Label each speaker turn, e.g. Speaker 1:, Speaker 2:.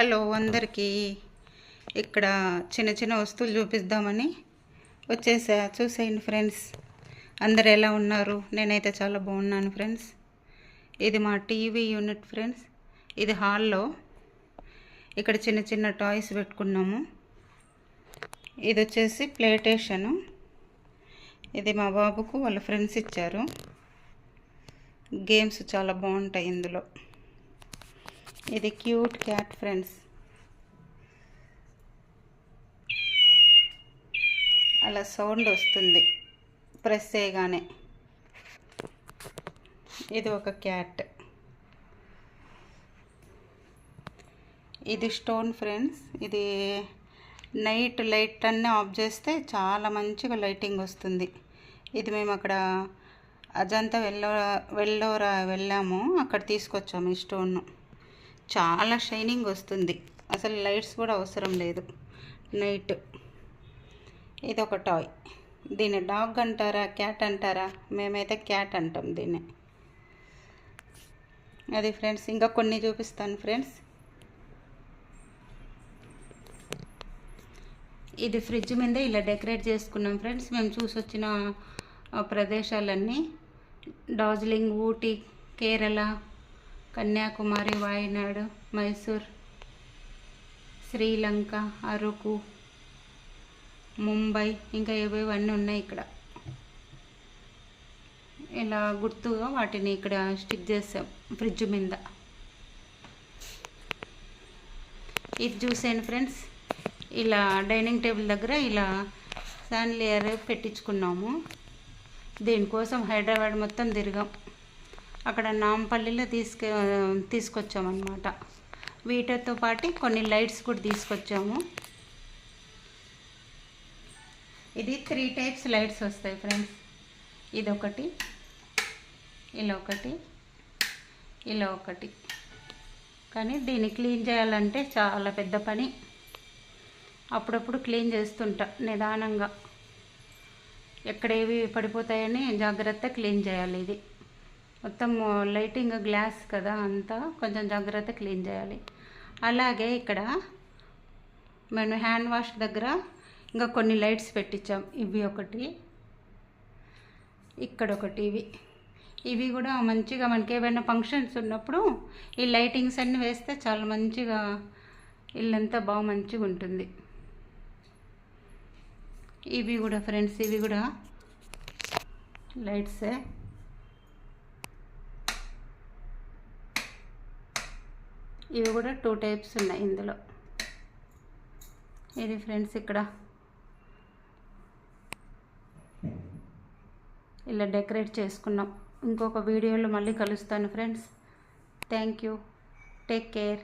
Speaker 1: Hello అందరికీ ఇక్కడ చిన్న చిన్న వస్తువులు చూపిద్దామని వచ్చేసా. చూసేయండి ఫ్రెండ్స్, అందరు ఎలా ఉన్నారు? నేనైతే చాలా బాగున్నాను ఫ్రెండ్స్. ఇది మా టీవీ యూనిట్ ఫ్రెండ్స్. ఇది హాల్లో ఇక్కడ చిన్న చిన్న టాయ్స్ పెట్టుకున్నాము. ఇది వచ్చేసి ప్లేటేషను. ఇది మా బాబుకు వాళ్ళ ఫ్రెండ్స్ ఇచ్చారు. గేమ్స్ చాలా బాగుంటాయి ఇందులో. ఇది క్యూట్ క్యాట్ ఫ్రెండ్స్. అలా సౌండ్ వస్తుంది ప్రెస్ చేయగానే. ఇది ఒక క్యాట్. ఇది స్టోన్ ఫ్రెండ్స్. ఇది నైట్ లైట్ అన్నీ ఆఫ్ చేస్తే చాలా మంచిగా లైటింగ్ వస్తుంది. ఇది మేము అక్కడ అజంతా వెల్లోరా వెళ్ళాము, అక్కడ తీసుకొచ్చాము ఈ స్టోన్. చాలా షైనింగ్ వస్తుంది, అసలు లైట్స్ కూడా అవసరం లేదు నైట్. ఇది ఒక టాయ్. దీన్ని డాగ్ అంటారా క్యాట్ అంటారా? మేమైతే క్యాట్ అంటాం దీన్ని. అది ఫ్రెండ్స్, ఇంకా కొన్ని చూపిస్తాను ఫ్రెండ్స్. ఇది ఫ్రిడ్జ్ మీద ఇలా డెకరేట్ చేసుకున్నాం ఫ్రెండ్స్. మేము చూసి వచ్చిన ప్రదేశాలన్నీ డార్జిలింగ్, ఊటీ, కేరళ, కన్యాకుమారి, వాయనాడు, మైసూర్, శ్రీలంక, అరకు, ముంబై, ఇంకా ఏవేవన్నీ ఉన్నాయి ఇక్కడ. ఇలా గుర్తుగా వాటిని ఇక్కడ స్టిక్ చేసాం ఫ్రిడ్జ్ మీద. ఇది చూసాను ఫ్రెండ్స్. ఇలా డైనింగ్ టేబుల్ దగ్గర ఇలా శాండ్లియర్ పెట్టించుకున్నాము. దీనికోసం హైదరాబాద్ మొత్తం తిరిగాం. అక్కడ నాంపల్లిలో తీసుకొచ్చామన్నమాట. వీటితో పాటు కొన్ని లైట్స్ కూడా తీసుకొచ్చాము. ఇది 3 టైప్స్ లైట్స్ వస్తాయి ఫ్రెండ్స్. ఇదొకటి, ఇలా ఒకటి, ఇలా ఒకటి. కానీ దీన్ని క్లీన్ చేయాలంటే చాలా పెద్ద పని. అప్పుడప్పుడు క్లీన్ చేస్తుంటా నిదానంగా. ఎక్కడేవి పడిపోతాయని జాగ్రత్త క్లీన్ చేయాలి. ఇది మొత్తం లైటింగ్ గ్లాస్ కదా, అంతా కొంచెం జాగ్రత్త క్లీన్ చేయాలి. అలాగే ఇక్కడ మేము హ్యాండ్ వాష్ దగ్గర ఇంకా కొన్ని లైట్స్ పెట్టించాం. ఇవి ఒకటి, ఇక్కడ ఒకటి. ఇవి కూడా మంచిగా మనకి ఏమైనా ఫంక్షన్స్ ఉన్నప్పుడు ఈ లైటింగ్స్ అన్నీ వేస్తే చాలా మంచిగా ఇల్లంతా బాగా మంచిగా ఉంటుంది. ఇవి కూడా ఫ్రెండ్స్, ఇవి కూడా లైట్సే. ఇవి కూడా 2 టైప్స్ ఉన్నాయి ఇందులో. ఇది ఫ్రెండ్స్, ఇక్కడ ఇలా డెకరేట్ చేసుకున్నాం. ఇంకొక వీడియోలో మళ్ళీ కలుస్తాను friends. Thank you. Take care.